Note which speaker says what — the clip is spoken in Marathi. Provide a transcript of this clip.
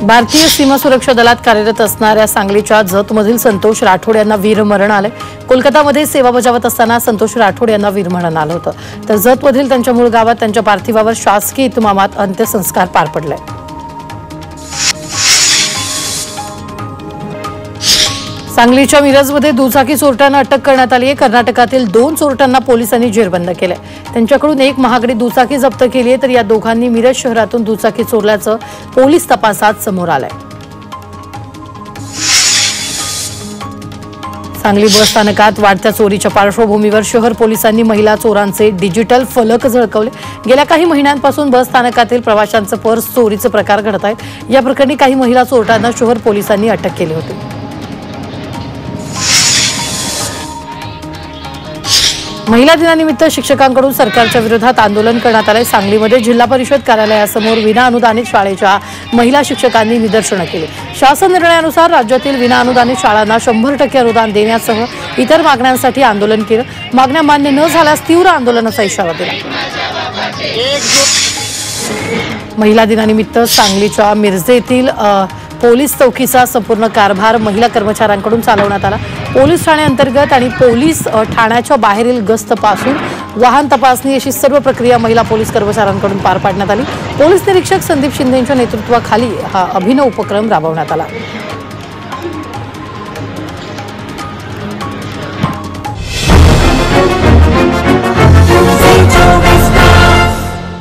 Speaker 1: भारतीय सीमा सुरक्षा दलात कार्यरत असणाऱ्या सांगलीच्या जतमधील संतोष राठोड यांना वीरमरण आले। कोलकातामध्ये सेवा बजावत असताना संतोष राठोड यांना वीरमरण आलं होतं। तर जतमधील त्यांच्या मूळ गावात त्यांच्या पार्थिवावर शासकीय इतमामात अंत्यसंस्कार पार पडले। सांगलीच्या मिरजमध्ये दुचाकी चोरट्यांना अटक करण्यात आली आहे। कर्नाटकातील 2 चोरट्यांना पोलिसांनी जेरबंद केले। त्यांच्याकडून एक महागडी दुचाकी जप्त केली आहे। तर या दोघांनी मिरज शहरातून दुचाकी चोरल्याचं पोलीस तपासात समोर आलंय। सांगली बस स्थानकात वाढत्या चोरीच्या पार्श्वभूमीवर शहर पोलिसांनी महिला चोरांचे डिजिटल फलक झळकवले। गेल्या काही महिन्यांपासून बस स्थानकातील प्रवाशांचं पर्स चोरीचे प्रकार घडत आहेत। या प्रकरणी काही महिला चोरट्यांना शहर पोलिसांनी अटक केली होती। महिला दिनानिमित्त शिक्षकांकडून सरकारच्या विरोधात आंदोलन करण्यात आले। सांगलीमध्ये जिल्हा परिषद कार्यालयासमोर विनाअनुदानित शाळेच्या महिला शिक्षकांनी निदर्शनं केली। शासन निर्णयानुसार राज्यातील विनाअनुदानित शाळांना 100% अनुदान देण्यासह इतर मागण्यांसाठी आंदोलन केलं। मागण्या मान्य न झाल्यास तीव्र आंदोलनाचा इशारा दिला। महिला दिनानिमित्त सांगलीच्या मिरजेतील पोलीस चौकीचा संपूर्ण कारभार महिला कर्मचाऱ्यांकडून चालवण्यात आला। पोलीस ठाणे अंतर्गत आणि पोलीस ठाण्याच्या बाहेरील गस्त पासून वाहन तपासणी अशी सर्व प्रक्रिया महिला पोलीस कर्मचाऱ्यांकडून पार पाडण्यात आली। पोलीस निरीक्षक संदीप शिंदेंच्या नेतृत्वाखाली हा अभिनव उपक्रम राबवण्यात आला।